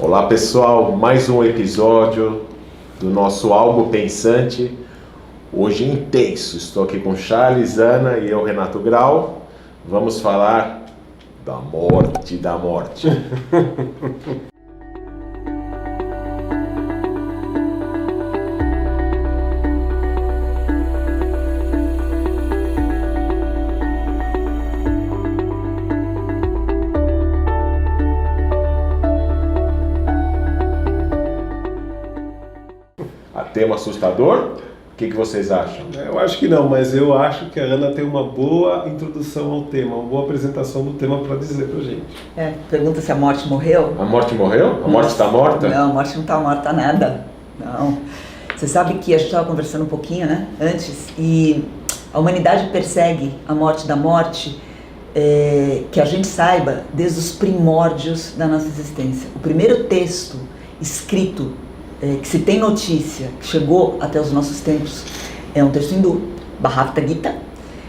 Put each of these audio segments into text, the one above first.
Olá pessoal, mais um episódio do nosso Algo Pensante, hoje intenso. Estou aqui com Charles, Ana e eu, Renato Grau. Vamos falar da morte da morte. Tema assustador? O que vocês acham? Eu acho que não, mas eu acho que a Ana tem uma boa introdução ao tema, uma boa apresentação do tema para dizer pra gente. Pergunta se a morte morreu. A morte morreu? A morte está morta? Não, a morte não está morta nada. Não. Você sabe que a gente estava conversando um pouquinho, né, antes, e a humanidade persegue a morte da morte, que a gente saiba, desde os primórdios da nossa existência. O primeiro texto escrito que se tem notícia, que chegou até os nossos tempos, é um texto hindu, Bhagavad Gita,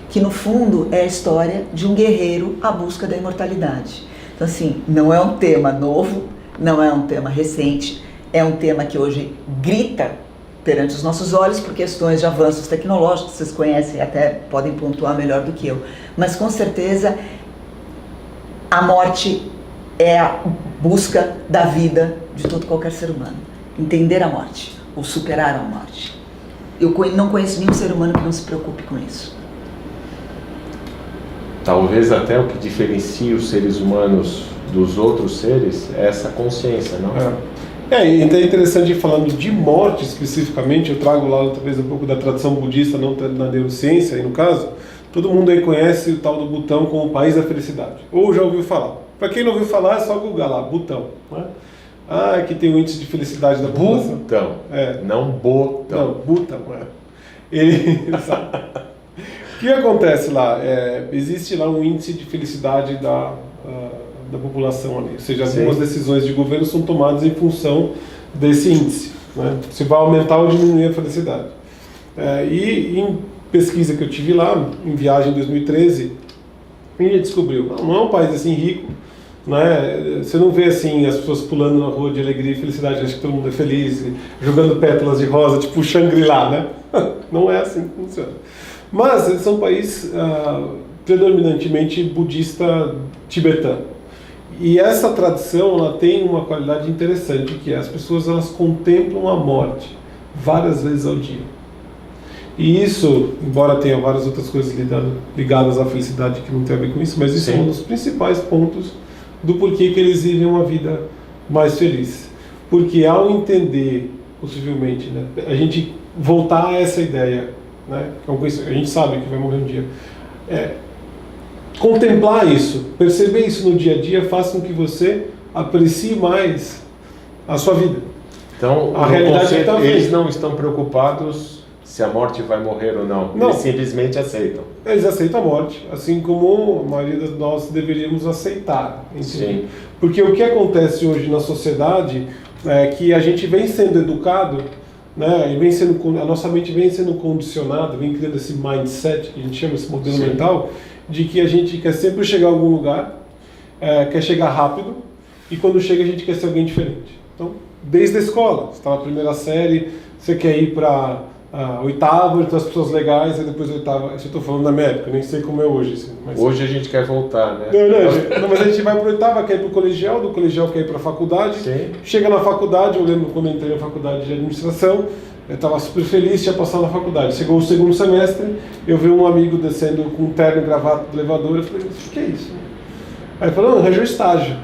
que no fundo é a história de um guerreiro à busca da imortalidade. Então assim, não é um tema novo, não é um tema recente, é um tema que hoje grita perante os nossos olhos por questões de avanços tecnológicos, vocês conhecem e até podem pontuar melhor do que eu, mas com certeza a morte é a busca da vida de todo qualquer ser humano. Entender a morte, ou superar a morte. Eu não conheço nenhum ser humano que não se preocupe com isso. Talvez até o que diferencia os seres humanos dos outros seres é essa consciência, não? Então é interessante, falando de morte especificamente, eu trago lá talvez um pouco da tradição budista, não na neurociência, aí no caso, todo mundo aí conhece o tal do Butão como o país da felicidade, ou já ouviu falar. Para quem não ouviu falar, é só googar lá, Butão, né? Que tem o índice de felicidade da população. Butão, não Botão. Não, Butão, O que acontece lá? Existe lá um índice de felicidade da população ali. Ou seja, algumas decisões de governo são tomadas em função desse índice, né? Se vai aumentar ou diminuir a felicidade. E em pesquisa que eu tive lá, em viagem em 2013, a gente descobriu, não é um país assim rico, né? Você não vê assim as pessoas pulando na rua de alegria e felicidade, acho que todo mundo é feliz, jogando pétalas de rosa, tipo Shangri-La, né? Não é assim que funciona. Mas eles são um país predominantemente budista tibetano. E essa tradição, ela tem uma qualidade interessante, que é as pessoas elas contemplam a morte várias vezes ao dia. E isso, embora tenha várias outras coisas ligadas à felicidade que não tem a ver com isso, mas isso é um dos principais pontos do porquê que eles vivem uma vida mais feliz. Porque ao entender, possivelmente, né, a gente voltar a essa ideia, né, a gente sabe que vai morrer um dia, contemplar isso, perceber isso no dia a dia faz com que você aprecie mais a sua vida. Então, a realidade eles não estão preocupados se a morte vai morrer ou não. Eles simplesmente aceitam. Eles aceitam a morte, assim como a maioria de nós deveríamos aceitar. Sim. Porque o que acontece hoje na sociedade é que a gente vem sendo educado, né, e a nossa mente vem sendo condicionada, vem criando esse mindset, que a gente chama esse modelo mental, de que a gente quer sempre chegar a algum lugar, quer chegar rápido, e quando chega a gente quer ser alguém diferente. Então, desde a escola, você está na primeira série, você quer ir para oitava, então as pessoas legais, e depois oitava. Isso eu estou falando da minha época, nem sei como é hoje. Assim, mas... Hoje a gente quer voltar, né? Não, mas a gente vai para oitava, quer ir para o colegial, do colegial quer ir para a faculdade. Sim. Chega na faculdade, eu lembro quando eu entrei na faculdade de administração, eu estava super feliz, tinha passado na faculdade. Chegou o segundo semestre, eu vi um amigo descendo com um terno e gravata do elevador, eu falei, o que é isso? Aí ele falou, não, arranjou estágio.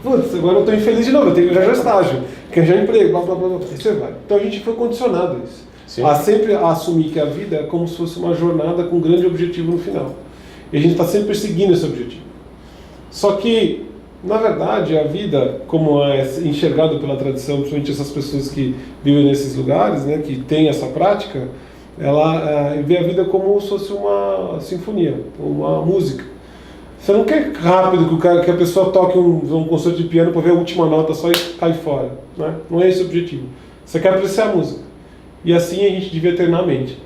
Putz, agora eu estou infeliz de novo, eu tenho que arranjar estágio, quer arranjar emprego, blá blá blá. Aí você vai. Então a gente foi condicionado a isso. A sempre assumir que a vida é como se fosse uma jornada com um grande objetivo no final. E a gente está sempre perseguindo esse objetivo. Só que, na verdade, a vida, como é enxergada pela tradição, principalmente essas pessoas que vivem nesses lugares, né, que têm essa prática, ela vê a vida como se fosse uma sinfonia, uma música. Você não quer rápido que a pessoa toque um concerto de piano para ver a última nota só e cai fora, né? Não é esse o objetivo. Você quer apreciar a música. E assim a gente devia treinar a mente,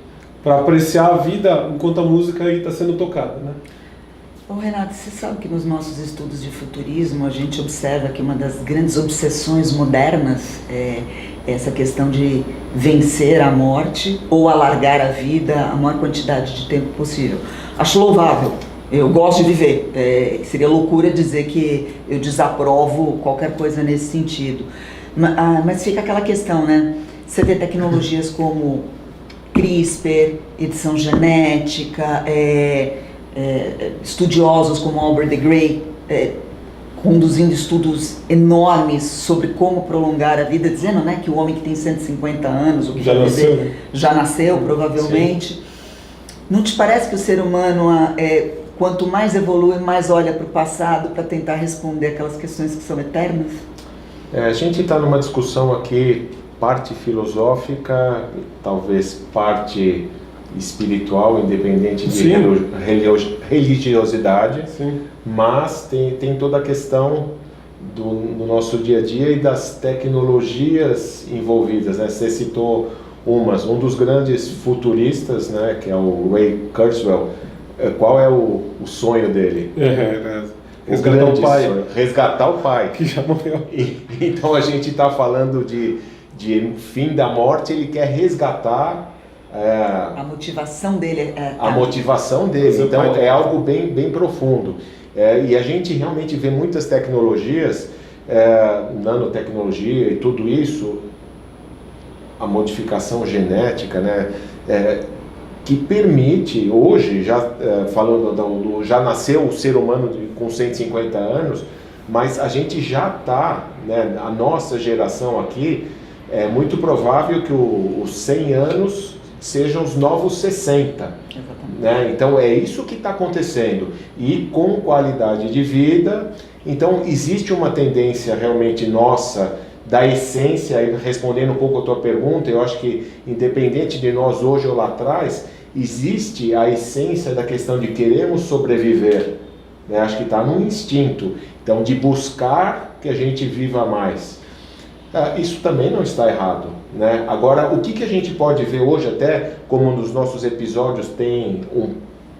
para apreciar a vida enquanto a música está sendo tocada, né? Ô Renato, você sabe que nos nossos estudos de futurismo a gente observa que uma das grandes obsessões modernas é essa questão de vencer a morte ou alargar a vida a maior quantidade de tempo possível. Acho louvável, eu gosto de viver, seria loucura dizer que eu desaprovo qualquer coisa nesse sentido. Mas fica aquela questão, né? Você vê tecnologias como CRISPR, edição genética, estudiosos como Albert de Grey conduzindo estudos enormes sobre como prolongar a vida, dizendo, né, que o homem que tem 150 anos, o que já nasceu provavelmente. Sim. Não te parece que o ser humano, quanto mais evolui, mais olha para o passado para tentar responder aquelas questões que são eternas? A gente está numa discussão aqui, parte filosófica, talvez parte espiritual, independente de religiosidade. Sim. Mas tem toda a questão do nosso dia a dia e das tecnologias envolvidas, né? Você citou um dos grandes futuristas, né, que é o Ray Kurzweil. Qual é o sonho dele? Resgatar o pai. Sonho, resgatar o pai. Que já morreu. Então a gente está falando de fim da morte, ele quer resgatar a motivação dele. A motivação dele, então é algo bem profundo. E a gente realmente vê muitas tecnologias, nanotecnologia e tudo isso, a modificação genética, né, que permite, hoje, falando já nasceu o ser humano com 150 anos, mas a gente já está, né, a nossa geração aqui, é muito provável que os 100 anos sejam os novos 60. Né? Então é isso que está acontecendo, e com qualidade de vida. Então existe uma tendência realmente nossa, da essência, respondendo um pouco a tua pergunta, eu acho que independente de nós hoje ou lá atrás, existe a essência da questão de queremos sobreviver, né? Acho que está no instinto, então, de buscar que a gente viva mais. Isso também não está errado, né? Agora, o que a gente pode ver hoje, até como nos nossos episódios tem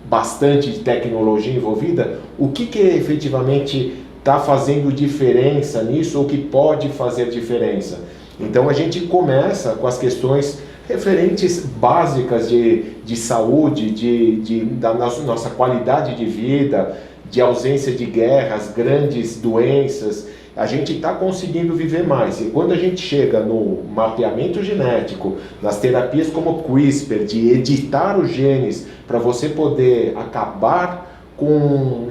bastante de tecnologia envolvida, o que efetivamente está fazendo diferença nisso, ou que pode fazer diferença? Então a gente começa com as questões referentes básicas de saúde, da nossa qualidade de vida, de ausência de guerras, grandes doenças. A gente está conseguindo viver mais, e quando a gente chega no mapeamento genético, nas terapias como CRISPR, de editar os genes para você poder acabar com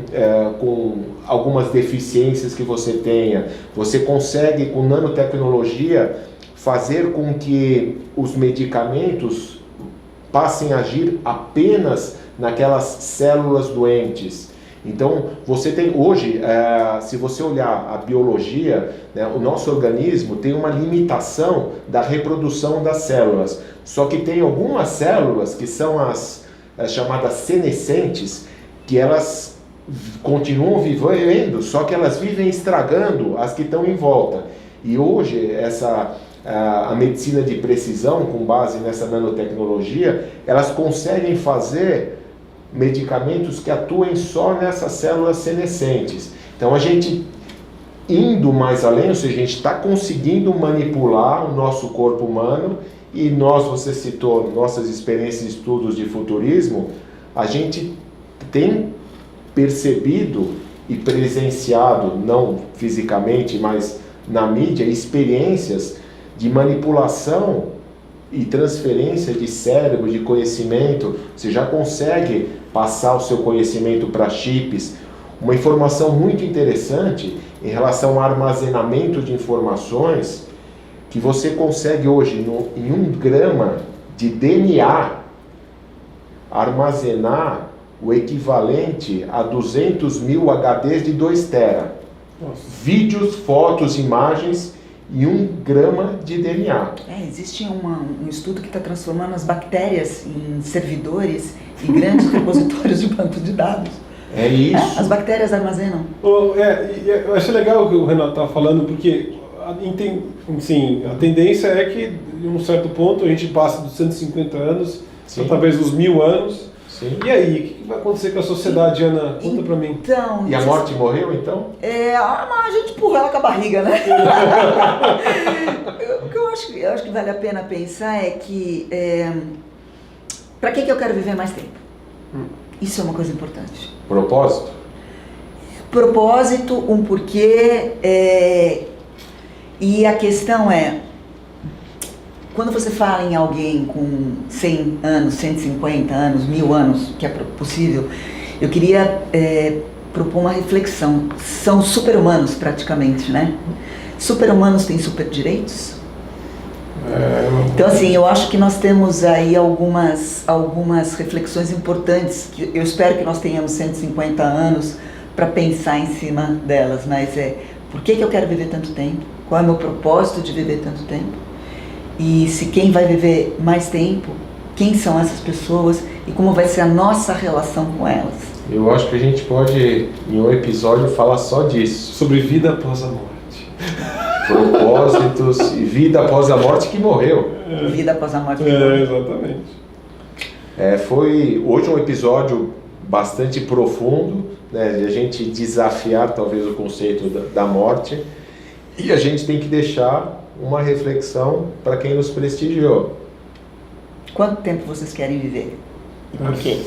algumas deficiências que você tenha, você consegue com nanotecnologia fazer com que os medicamentos passem a agir apenas naquelas células doentes. Então, você tem hoje, se você olhar a biologia, né, o nosso organismo tem uma limitação da reprodução das células. Só que tem algumas células que são as chamadas senescentes, que elas continuam vivendo, só que elas vivem estragando as que estão em volta. E hoje, a medicina de precisão, com base nessa nanotecnologia, elas conseguem fazer medicamentos que atuem só nessas células senescentes. Então a gente indo mais além, ou seja, a gente está conseguindo manipular o nosso corpo humano, e você citou nossas experiências e estudos de futurismo, a gente tem percebido e presenciado, não fisicamente, mas na mídia, experiências de manipulação e transferência de cérebro, de conhecimento. Você já consegue passar o seu conhecimento para chips. Uma informação muito interessante em relação ao armazenamento de informações, que você consegue hoje, em 1 grama de DNA, armazenar o equivalente a 200 mil HDs de 2 tera. Nossa. Vídeos, fotos, imagens e 1 grama de DNA. Existe um estudo que está transformando as bactérias em servidores e grandes repositórios de banco de dados. É isso. As bactérias armazenam. Eu acho legal o que o Renato está falando, porque assim, a tendência é que, em um certo ponto, a gente passa dos 150 anos, talvez dos 1000 anos. Sim. E aí, o que vai acontecer com a sociedade, Ana? Conta pra mim. Então, E a morte morreu, então? Mas a gente empurra ela com a barriga, né? O que eu acho que vale a pena pensar é que para que eu quero viver mais tempo? Isso é uma coisa importante. Propósito? Propósito, um porquê, e a questão é, quando você fala em alguém com 100 anos, 150 anos, 1000 anos, que é possível, eu queria propor uma reflexão. São super-humanos praticamente, né? Super-humanos têm super direitos? Então, assim, eu acho que nós temos aí algumas reflexões importantes, que eu espero que nós tenhamos 150 anos para pensar em cima delas, mas por que eu quero viver tanto tempo? Qual é o meu propósito de viver tanto tempo? E se quem vai viver mais tempo, quem são essas pessoas e como vai ser a nossa relação com elas? Eu acho que a gente pode, em um episódio, falar só disso. Sobre vida após a morte. Propósitos e vida após a morte que morreu. Vida após a morte que morreu. Exatamente. Foi hoje um episódio bastante profundo, né, de a gente desafiar talvez o conceito da morte, e a gente tem que deixar uma reflexão para quem nos prestigiou. Quanto tempo vocês querem viver? E por quê?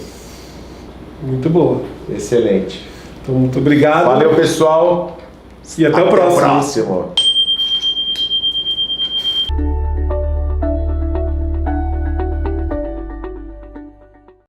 Muito boa. Excelente. Então, muito obrigado. Valeu, pessoal. E até o próximo. Próximo.